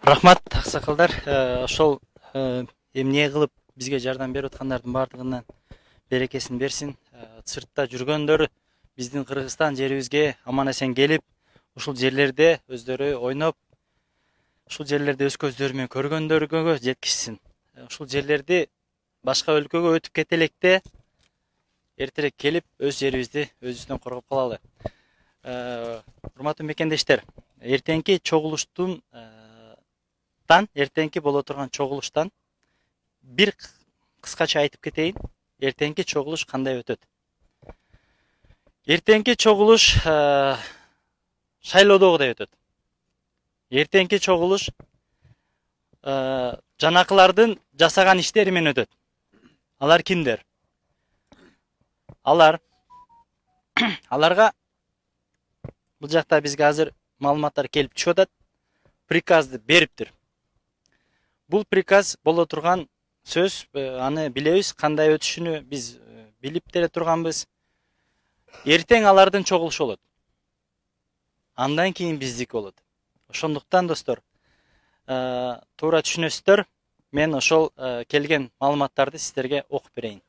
Рахмат, аксакалдар. Ошол эмне кылып бизге жардам берип аткандардын баардыгынан берекесин берсин. Сыртта жүргөндөр биздин Кыргызстан жерибизге аман эсен келип, ушул жерлерде өздөрү ойноп, ушул жерлерде өз көздөрү менен көргөндөргө жеткизсин. Ушул жерлерди башка өлкөгө өтүп кете электе эртерээк келип, өз жерибизди өзүбүздөн коргоп калалы. Урматтуу мекендештер, эртеңки боло турган чогулуштан бир кыскача айтып кетейин. Эртеңки чогулуш кандай өтөт? Эртеңки чогулуш шайлоодогудай өтөт. Эртеңки чогулуш жанакылардын жасаган иштери менен өтөт. Алар кимдер? Аларга бул жакта бизге азыр маалыматтар келип түшүп атат. Приказды бериптир. Бул приказ боло турган сөз, аны билебиз, кандай өтүшүнү биз билип деле турганбыз. Эртең алардын чогулушу болот. Андан кийин биздики болот. Ошондуктан достор, туура түшүнөсүздөр. Мен ошол келген маалыматтарды сиздерге окуп берейин.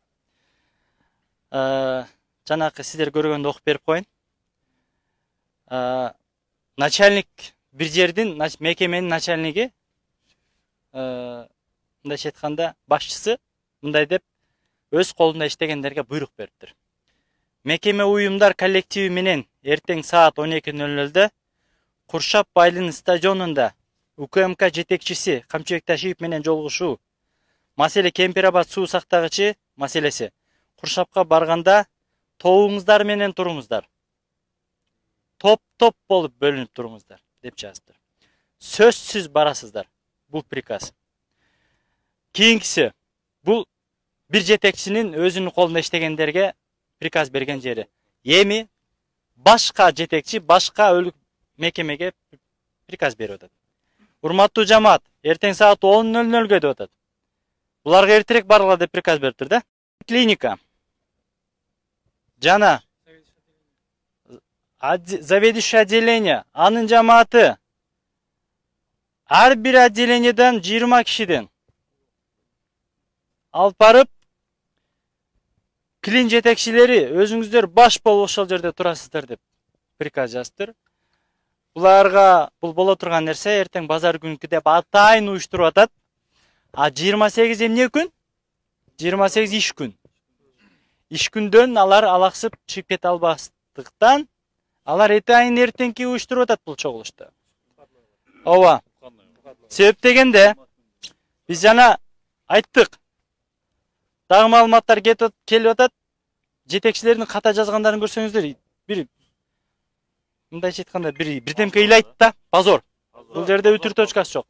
Жанакы сиздер көргөндө окуп берип коеюн. Начальник бир жердин мекеменин начальниги, мындайча айтканда башчысы, мындай деп өз колунда иштегендерге буйрук бериптир. Мекеме уюмдар коллективи менен эртең саат 12:00 Куршап Байлын стадионунда УКМК жетекчиси Камчыбек Ташиев менен жолугушуу. Маселе Кемпирабад суу сактагычы маселеси. Куршапка барганда тобуңуздар менен туруңуздар. Топ болуп бөлүнүп туруңуздар деп жазыптыр. Сөзсүз барасыздар. Бул приказ. Кийинкиси, бул бир жетекчинин өзүнүн колунда иштегендерге приказ берген жери. Эми башка жетекчи башка мекемеге приказ берип атат. Урматтуу жамаат, эртең саат 10:00 деп атат. Буларга эртерээк баргыла деп приказ бериптир да. Клиника жана заведующий отделение, анын жамааты ар бир отделениеден 20 кишиден алып барып, клин жетекчилери өзүңүздөр баш болуп ошол жерде турасыздар деп приказ жазыптыр. Буларга бул боло турган нерсе эртең базар күнкү деп атайын уюштуруп атат. 28 эмне күн? 28 иш күн. Иш күндөн алар алаксып чыгып кете албастыктан алар эртеңки уюштуруп атат бул чогулушту. Ооба. Себеп дегенде биз жана айттык. Дагы маалыматтар келип атат. Жетекчилердин ката жазгандарын көрсөңүздөр, мындайча айтканда бирдемке ыйлайт да, позор. Бул жерде үтүр точкасы жок.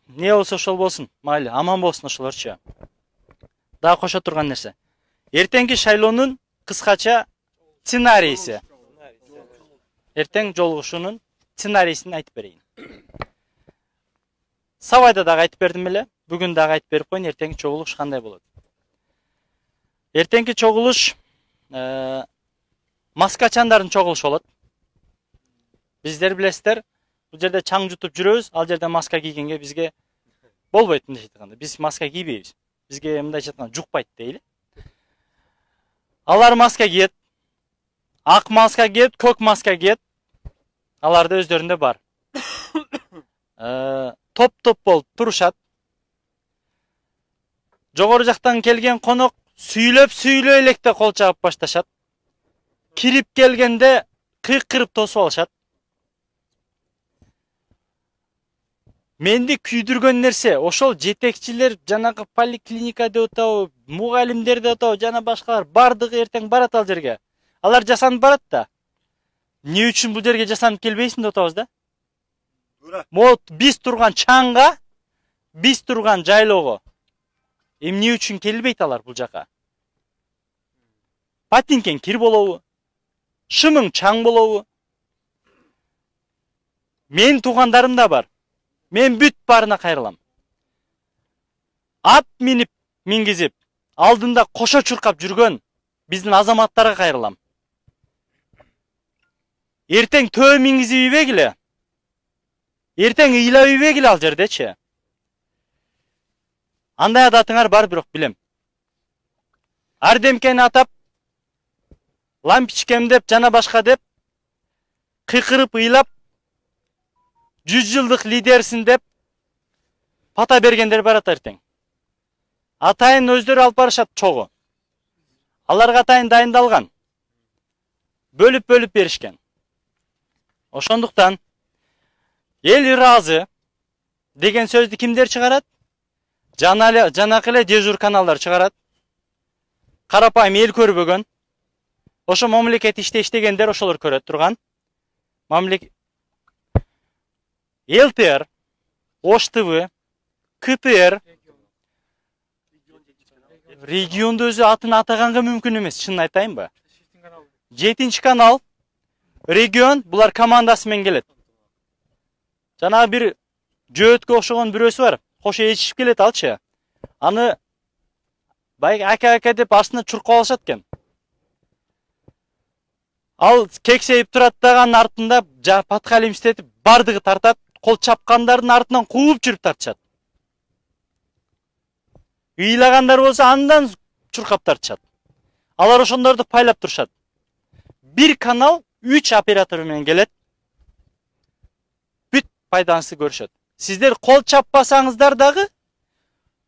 Не болсо ошол болсун, майли, аман болсун ошолорчу. Дагы кошо турган нерсе. Эртеңки шайлоонун кыскача сценарийси. Эртең жолугушуунун сценарийсин айтып берейин. Сабайда дагы айтып бердим эле. Бүгүн дагы айтып берип коеюн, эртеңки чогулуш кандай болот. Эртеңки чогулуш маскачандардын чогулушу болот. Биздер билесиздер, бул жерде чаң жутуп жүрөбүз, ал жерде маска кийгенге бизге болбойт мындайча айтканда. Биз маска кийбейбиз. Бизге мындайча айтканда жукпайт дейли. Алар маска кийет. Ак маска кийет, көк маска кийет. Аларда өздөрүндө бар. Топ болуп турушат. Жогору жактан келген конок сүйлөп электе кол чабып башташат. Кирип келгенде кыйкырып тосуп алышат. Менди күйдүргөн нерсе, ошол жетекчилер, жанагы поликлиника деп атабы, мугалимдер деп атабы, жана башкалар бардыгы эртең барат ал жерге. Алар жасанып барат да. Не үчүн бул жерге жасанып келбейсиң деп атабыз да? Мот биз турган чаңга, биз турган жайлоого эмне үчүн келбейт алар бул жака? Патинкен кир болобу? Шымың чаң болобу? Мен туугандарым да бар. Мен бүт барына кайрылам. Ат мингизип, алдында кошо чуркап жүргөн биздин азаматтарга кайрылам. Эртең төө мингизип ийбегиле. Эртең ыйлап үйбегиле ал жердечи. Андай адатыңар бар бирок билем. Ардемкени атап, лампичкем деп, жана башка деп, кыйкырып ыйлап, 100 жылдык лидерсин деп, пата бергендер барат эртең. Атайын өздөрү алып барышат чогуу. Аларга атайын дайындалган. Бөлүп беришкен. Ошондуктан эл ыраазы деген сөздү кимдер чыгарат? Жанакы эле дежур каналдар чыгарат. Карапайым эл көрбөгөн. Ошо мамлекет иштегендер ошолор көрөт турган. ЛТР, Ош ТВ, КТР регионду өзү атын атаганга мүмкүн эмес, чынын айтайынбы? 7-канал регион булар командасы менен келет. Жана бир жөөткө окшогон бирөөсү бар. Кошо ээрчишип келет алчы. Аны байга ака деп астына чуркап алышат экен. Ал кексейип турат дагы артында паткалим иштетип бардыгы тартат. Кол чапкандардын артынан кууп жүрүп тартышат. Ыйлагандар болсо андан чуркап тартышат. Алар ошондорду пайлап турушат. Bir kanal 3 оператор менен келет. Бүт пайдасын көрүшөт. Сиздер кол чаппасаңыздар дагы,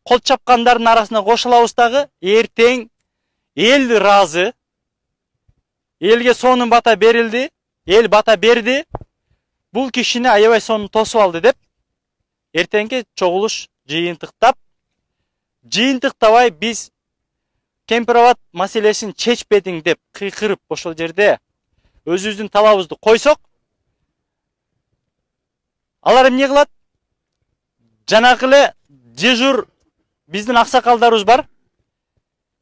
кол чапкандардын арасына кошулабыз дагы, эртең эл ыраазы. Элге сонун бата берилди, эл бата берди. Бул кишини аябай сонун тосуп алды деп, эртеңки чогулуш жыйынтыктабай биз Кемпироват маселесин чечпедиң деп кыйкырып ошол жерде өзүбүздүн талабыбызды койсок, алар эмне кылат? Жанакы эле дежур биздин аксакалдарыбыз бар.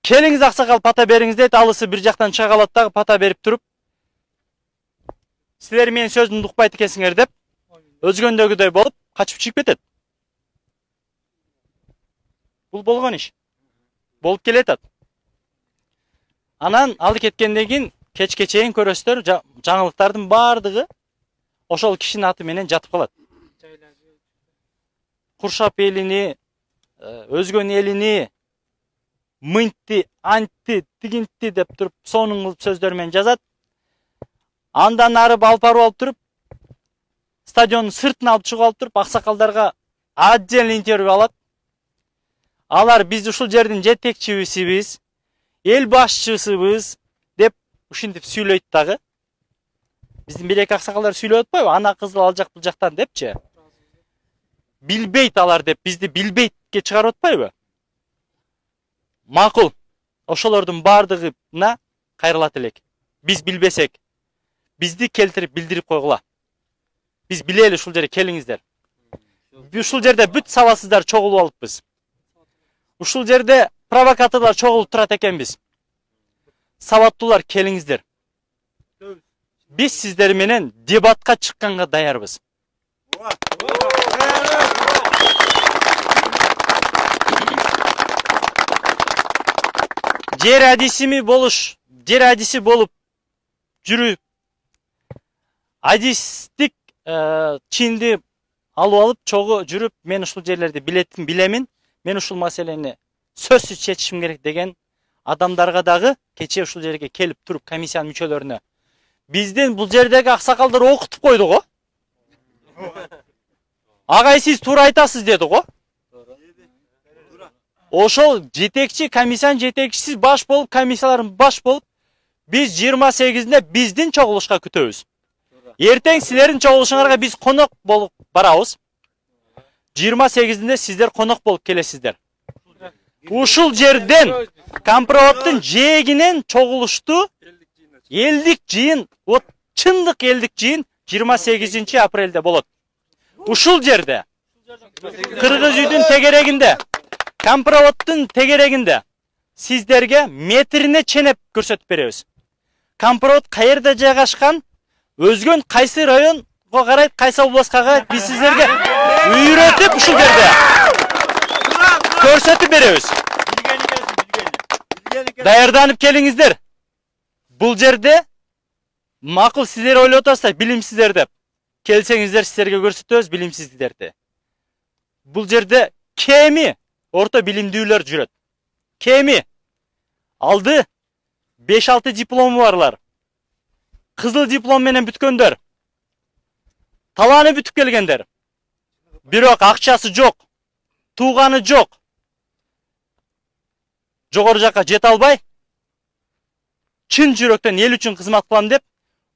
Келиңиз аксакал пата бериңиз дейт, алысы бир жактан чыга калат дагы пата берип туруп, силер менин сөзүмдү укпайт экенсиңер деп, өзгөндөгүдөй болуп качып чыгып кетет. Бул болгон иш. Болуп келетат. Анан алып кеткенден кийин кечке чейин көрөсүздөр, жаңылыктардын бардыгы ошол кишинин аты менен жатып калат. Куршап элини, өзгөн элини мынтты, антты, тигинтти деп туруп сонун кылып сөздөр менен жазат. Андан ары алып барып алып туруп, стадиондун сыртына алып чыгып алып туруп, аксакалдарга отдельный интервью алат. Алар биз ушул жердин жетекчибизбиз, эл башчысыбыз деп ушинтип сүйлөйт дагы. Биздин бир-эки аксакалдар сүйлөп атпайбы? Ана кызыл ал жак бул жактан депчи. Билбейт алар деп бизди билбейтке чыгарып атпайбы? Макул. Ошолордун бардыгына кайрылат элек. Биз билбесек, бизди келтирип билдирип койгула. Биз билели ушул жерге келиңиздер. Ушул жерде бүт сабатсыздар чогулуп алыппыз. Ушул жерде провокаторлар чогулуп турат экенбиз. Сабаттуулар келиңиздер. Биз сиздер менен дебатка чыкканга даярбыз. Жер адиси болуп жүрүп, адистик чинди алып алып чогуу жүрүп, мен ушул жерлерди билемин. Мен ушул маселени сөзсүз чечишим керек деген адамдарга дагы кече ушул жерге келип туруп комиссиянын мүчөлөрүнө биздин бул жердеги аксакалдар окутуп койду го. Агай сиз туура айтасыз деди го. Ошол жетекчи, комиссиянын жетекчиси баш болуп, комиссияларын баш болуп, биз 28-inde биздин чогулушка күтөбүз. Эртең силердин чогулушуңарга биз конок болуп барабыз. 28-inde сиздер конок болуп келесиздер. Ушул жерден Кампроваттын жээгинен чогулушту элдик жыйын, вот чындык элдик жыйын 28 апрелде болот. Ушул жерде Кыргыз үйдүн тегерегинде, Кампроваттын тегерегинде сиздерге метрине ченеп көрсөтүп беребиз. Кампроват каерде жайгашкан, өзгөн кайсы районго карайт, кайсы областка карайт, биз сиздерге үйрөтүп ушул жерде көрсөтүп беребиз. Даярданып келиңиздер. Бул жерде макул сиздер ойлоп атасыздар, билимсиздер деп. келсеңиздер сіздерге көрсөтөбүз билимсиздиктерди. Бул жерде кеми орто билимдүүлөр жүрөт. Кеми алды 5-6 диплому барлар. Кызыл диплом менен бүткөндөр. Талааны бүтүп келгендер. Бирок акчасы жок, тууганы жок. Жогору жакка жете албай, чын жүрөктөн эл үчүн кызмат кылам деп,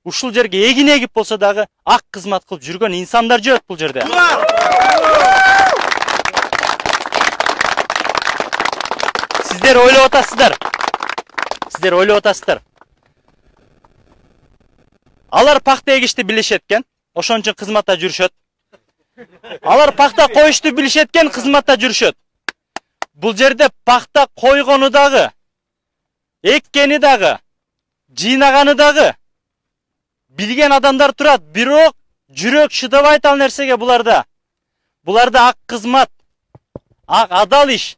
ушул жерге эгин эгип болсо дагы ак кызмат кылып жүргөн инсандар жүрөт бул жерде. Сиздер ойлоп атасыздар. Сиздер ойлоп атасыздар. Алар пахта эгишти билишет экен, ошон үчүн кызматта жүрүшөт. Алар пахта коюшту билишет экен, кызматта жүрүшөт. Бул жерде пахта койгону дагы, эккени дагы, жыйнаганы дагы билген адамдар турат. Бирок жүрөк шыдабайт ал нерсеге буларда. Буларда ак кызмат, ак адал иш.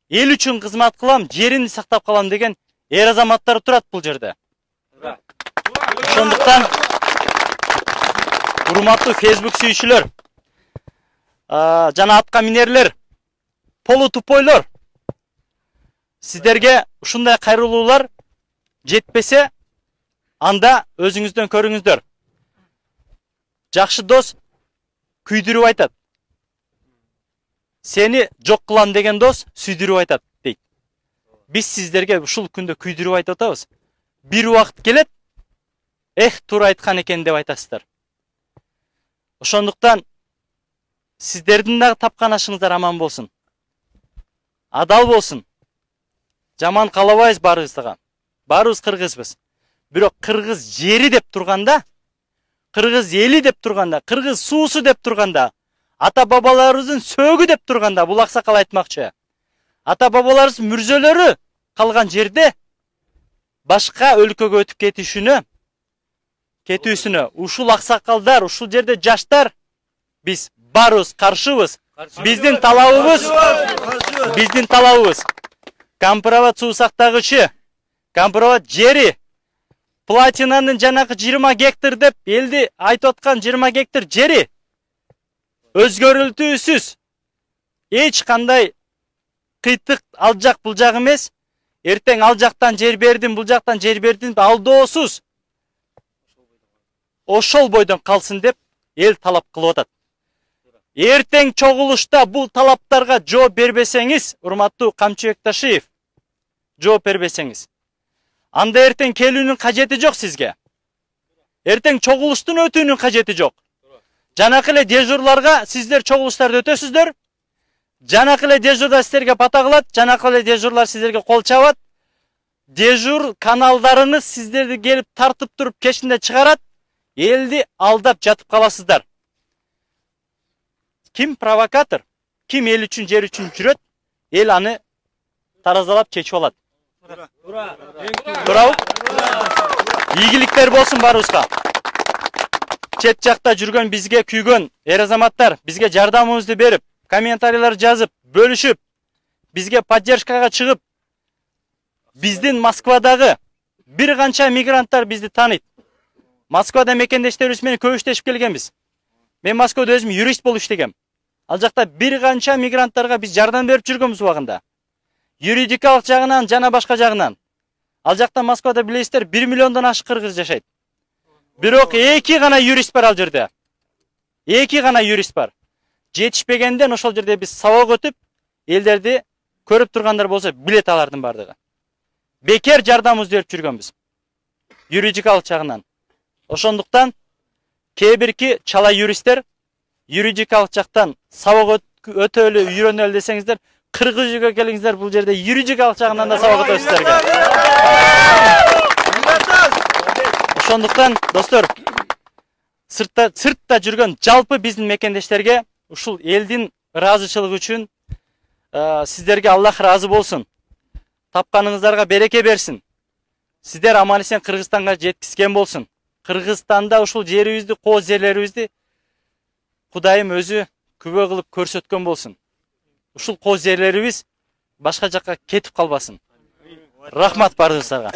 Эл үчүн кызмат кылам, жеримди сактап калам деген эр азаматтар турат бул жерде. Ошондуктан урматтуу Facebook сүйүүчүлөр, жана атка минерлер, полутупойлор, сиздерге ушундай кайрылуулар жетпесе, анда өзүңүздөн көрүңүздөр. Жакшы дос күйдүрүп айтат. Сени жок кылам деген дос сүйдүрүп айтат дейт. Биз сиздерге ушул күндө күйдүрүп айтып атабыз. Бир убакыт келет, туура айткан экен деп айтасыздар. Ошондуктан сиздердин дагы тапкан ашыңыздар аман болсун. Адал болсун. Жаман каалабайбыз баарыбызга. Баарыбыз кыргызбыз. Бирок кыргыз жери деп турганда, кыргыз эли деп турганда, кыргыз суусу деп турганда, ата бабаларыбыздын сөөгү деп турганда, бул аксакал айтмакчы. Ата бабаларыбыз мүрзөлөрү калган жерде башка өлкөгө өтүп кетүүсүнө ушул аксакалдар, ушул жерде жаштар биз барыбыз каршыбыз. Биздин талабыбыз компровод суу сактагычы, компровод жери, платинанын жанагы 20 гектар деп элди айтып аткан 20 гектар жери өзгөрүлтүүсүз, эч кандай кыйтык ал жак бул жак эмес, эртең ал жактан жер бердим, бул жактан жер бердим алдоосуз ошол бойдон калсын деп эл талап кылып атат. Эртең чогулушта бул талаптарга жооп бербесеңиз, урматтуу Камчыбек Ташиев, жооп бербесеңиз, анда эртең келүүнүн кажети жок сизге. Эртең чогулуштун өтүүнүн кажети жок. Жанакы эле дежурларга сиздер чогулуштарды өтөсүздөр. Жанакы эле дежурда сиздерге бата кылат, жанакы эле дежурлар сиздерге кол чабат. Дежур каналдарыңыз сиздерди келип тартып туруп кешинде чыгарат. Элди алдап жатып каласыздар. Ким провокатор, ким эл үчүн, жер үчүн жүрөт, эл аны таразалап чечип алат. Туурабы? Ийгиликтер болсун баарыбызга. Чет жакта жүргөн бизге күйгөн эр азаматтар бизге жардамыбызды берип, комментарийлер жазып, бөлүшүп, бизге поддержкага чыгып, биздин Москвадагы бир канча мигранттар бизди тааныйт. Москвада мекендештерибиз менен көп иштешип келгенбиз. Мен Москвада өзүм юрист болуп иштегем. Ал жакта бир канча мигранттарга биз жардам берип жүргөнбүз убагында. Юридикалык жагынан жана башка жагынан. Ал жакта Москвада билесиздер 1 миллиондон ашык кыргыз жашайт. Бирок 2 гана юрист бар ал жерде. 2 гана юрист бар. Жетишпегенден ошол жерде биз сабак өтүп, элдерди көрүп тургандар болсо билет алардын бардыгы. Бекер жардамыбызды берип жүргөнбүз. Юридикалык жагынан. Ошондуктан кээ-бирки чала юристтер юридикалык жактан сабак өтөлү, үйрөнөлү десеңиздер, кыргыз үйгө келиңиздер, бул жерде юридикалык жагынан да сабак өтөбүз сиздерге. Ошондуктан достор, сыртта жүргөн жалпы биздин мекендештерге ушул элдин ыраазычылыгы үчүн сиздерге Аллах ыраазы болсун. Тапканыңыздарга береке берсин. Сиздер аман эсен Кыргызстанга жеткизген болсун. Кыргызстанда ушул жерибизди, кооз жерлерибизди Кудайым өзү күбө кылып көрсөткөн болсун. Ушул кооз жерлерибиз башка жакка кетип калбасын. Рахмат баарыңыздарга.